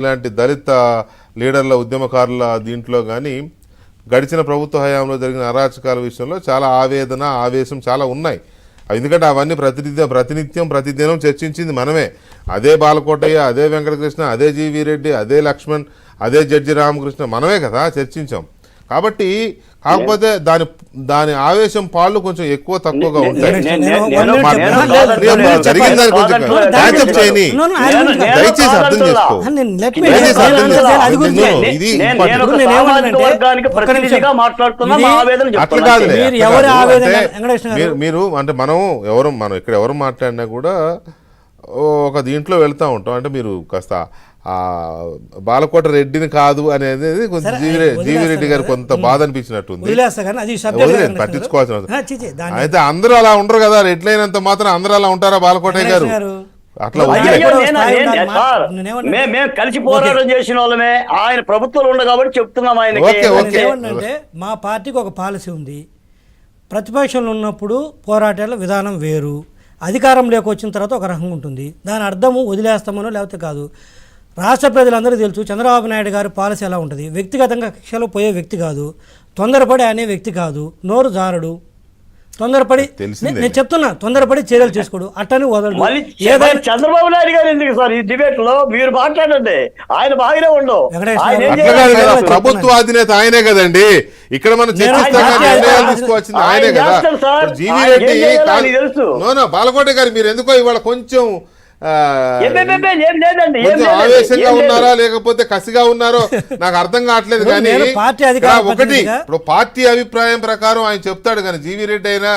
ఇలాంటి దళిత లీడర్ల ఉద్యమకారుల దీంట్లో కానీ గడిచిన ప్రభుత్వ హయాంలో జరిగిన అరాచకాల విషయంలో చాలా ఆవేదన ఆవేశం చాలా ఉన్నాయి. ఎందుకంటే అవన్నీ ప్రతినిత్యం ప్రతిదినం చర్చించింది మనమే. అదే బాలకోటయ్య, అదే వెంకటకృష్ణ, అదే జీవీ రెడ్డి, అదే లక్ష్మణ్, అదే జడ్జి రామకృష్ణ మనమే కదా చర్చించాం. కాబట్టి కాకపోతే దాని ఆవేశం పాళ్ళు కొంచెం ఎక్కువ తక్కువగా ఉంటాయి. జరిగిందని కొంచెం క్యాచప్ చేయని దయచేసి అర్థం చేసుకో. ఇది అట్లా కాదులే. మీరు అంటే మనం ఇక్కడ ఎవరు మాట్లాడినా కూడా ఒక దీంట్లో వెళ్తూ ఉంటాం. అంటే మీరు కాస్త బాలకోట రెడ్డిని కాదు అనేది కొంచెం జీవీ రెడ్డి గారు కొంత బాధ అనిపించినట్టుంది. పట్టించుకోవాల్సిన అయితే అందరూ అలా ఉండరు కదా. రెడ్లైనంత మాత్రం అందరూ అలా ఉంటారా బాలకోటయ్య గారు? అట్లా మేము కలిసి పోరాటం చేసిన వాళ్ళమే. ఆయన ప్రభుత్వంలో ఉంది కాబట్టి చెప్తున్నాం. ఆయన మా పార్టీకి ఒక పాలసీ ఉంది. ప్రతిపక్షంలో ఉన్నప్పుడు పోరాటాల విధానం వేరు, అధికారంలోకి వచ్చిన తర్వాత ఒక రకంగా ఉంటుంది. దాని అర్థము వదిలేస్తామనో లేకపోతే కాదు. రాష్ట్ర ప్రజలందరికీ తెలుసు చంద్రబాబు నాయుడు గారి పాలసీ ఎలా ఉంటుంది. వ్యక్తిగతంగా కక్షలో పోయే వ్యక్తి కాదు, తొందరపడి అనే వ్యక్తి కాదు, నోరు జారడు, తొందరపడి నేను చెప్తున్నా తొందరపడి చర్యలు చేసుకోడు, అట్టని వదలడు. ఏదైనా చంద్రబాబు నాయుడు గారు ఎందుకు సార్ ఈ డిబేట్ లో మీరు మాట్లాడండి, ఆయన బాగానే ఉండవు. ప్రభుత్వ అధినేత ఆయనే కదండి. ఇక్కడ మనం తీసుకోవాల్సింది ఆయనే కదా. జీవీ రెడ్డి బాలకోట గారు మీరు ఎందుకో ఇవాళ కొంచెం ఆవేశంగా ఉన్నారా లేకపోతే కసిగా ఉన్నారో నాకు అర్థం కావట్లేదు. కానీ ఒకటి ఇప్పుడు పార్టీ అభిప్రాయం ప్రకారం ఆయన చెప్తాడు. కానీ జీవీ రెడ్డి అయినా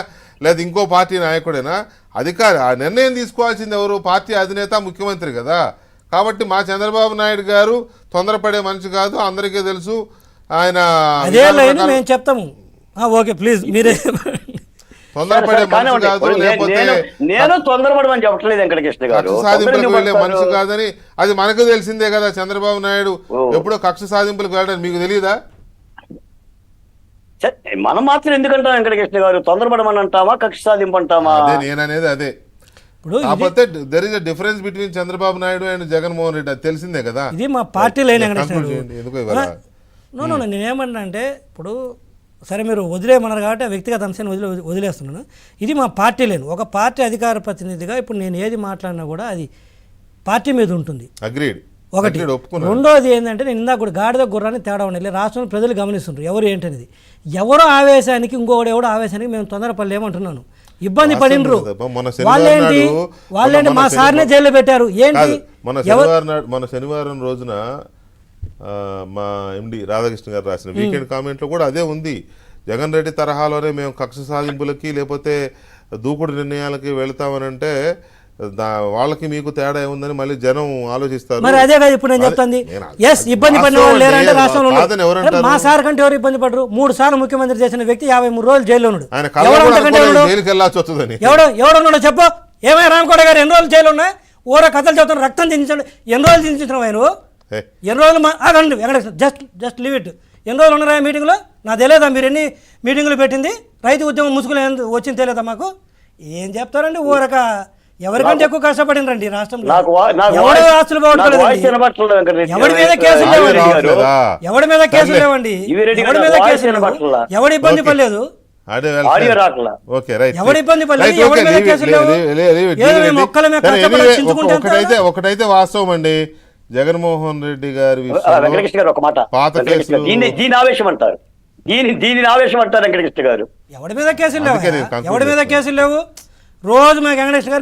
లేదా ఇంకో పార్టీ నాయకుడైనా అధికారి ఆ నిర్ణయం తీసుకోవాల్సింది ఎవరు? పార్టీ అధినేత, ముఖ్యమంత్రి కదా. కాబట్టి మా చంద్రబాబు నాయుడు గారు తొందరపడే మనిషి కాదు, అందరికీ తెలుసు. ఆయన చెప్తాము. ఓకే ప్లీజ్ మీరే తొందరపడే మనిషి కాదు, లేకపోతే నేను తొందరపడమని చెప్పట్లేదు వెంకటకృష్ణ గారు. కక్ష సాధింపులకు వెళ్లే మనిషి కాదని అది మనకు తెలిసిందే కదా. చంద్రబాబు నాయుడు ఎప్పుడో కక్ష సాధింపులకు వెళ్ళడం మీకు తెలియదా? మనం మాత్రం ఎందుకంటాం వెంకటకృష్ణ గారు? తొందరపడమని అంటామా, కక్ష సాధింపు అంటామా? అదే నేననేది అదే. కాకపోతే there is a difference between Chandrababu Naidu and Jaganmohan Reddy, అది తెలిసిందే కదా. ఇది మా పార్టీ లైన్. ఎందుకు నేనేమన్నా అంటే ఇప్పుడు సరే మీరు వదిలేయమన్నారు కాబట్టి వ్యక్తిగత అంశాన్ని వదిలేస్తున్నాను. ఇది మా పార్టీ లేను. ఒక పార్టీ అధికార ప్రతినిధిగా ఇప్పుడు నేను ఏది మాట్లాడినా కూడా అది పార్టీ మీద ఉంటుంది. ఒకటి. రెండోది ఏంటంటే నేను ఇందాక కూడా గాడిద గుర్రాన్ని తేడా ఉండాలి. రాష్ట్రంలో ప్రజలు గమనిస్తుంటారు ఎవరు ఏంటనేది. ఎవరో ఆవేశానికి ఇంకొకటి ఎవడో ఆవేశానికి మేము తొందరపడలేమంటున్నాను. ఇబ్బంది పడినరు వాళ్ళేంటి మా సార్నే జైల్లో పెట్టారు. ఏంటి మన శనివారం రోజున మా ఎండి రాధాకృష్ణ గారు రాసిన వీకెండ్ కామెంట్లో కూడా అదే ఉంది. జగన్ రెడ్డి తరహాలోనే మేము కక్ష సాధింపులకి లేకపోతే దూకుడు నిర్ణయాలకి వెళ్తామని అంటే వాళ్ళకి మీకు తేడా ఏముందని మళ్ళీ జనం ఆలోచిస్తారు. మరి అదే కదా ఇప్పుడు నేను చెప్తాను. ఇబ్బంది పడిన వాళ్ళు లేరంటే రాష్ట్రంలో మా సార్ కంటే ఎవరు ఇబ్బంది పడరు. 3 సార్లు ముఖ్యమంత్రి చేసిన వ్యక్తి 53 రోజులు జైల్లో ఉన్నాడు. ఎవడున్నాడో చెప్పు. ఏమైనా రామకోట గారు ఎన్ని రోజులు జైలు ఉన్నాయి? ఊర కథలు చెప్తాను, రక్తం దించాడు. ఎన్ని రోజులు దించుతున్నావు ఆయన? ఎన్ని రోజులు ఆగండి జస్ట్ లీవ్ ఇట్. ఎన్ని రోజులు ఉన్నారా మీటింగ్లో? నాకు తెలియదా మీరు ఎన్ని మీటింగులు పెట్టింది? రైతు ఉద్యమం ముసుగులు వచ్చింది తెలియదా మాకు? ఏం చెప్తారండి? ఊరక ఎవరికంటే ఎక్కువ కష్టపడిందండి రాష్ట్రంలో. ఎవరి ఆస్తులు పోగొట్టుకోలేదండి, ఎవడి మీద కేసులు లేవండి, ఎవడి మీద కేసులు లేవండి, ఎవడి మీద కేసులు లేవు, ఎవడి ఇబ్బంది పడలేదు, ఎవడి ఇబ్బంది పడలేదు, ఎవడి మీద కేసులు లేవు. మొక్కల మీద ఒకటైతే వాస్తవం అండి. జగన్మోహన్ రెడ్డి గారి వెంకటకృష్ణ గారు ఒక మాట, దీని ఆవేశం అంటారు, దీని ఆవేశం అంటారు వెంకటకృష్ణ గారు. ఎవడి మీద కేసులు లేవు, ఎవడి మీద కేసులు లేవు. రోజు మా వెంకటకృష్ణ గారు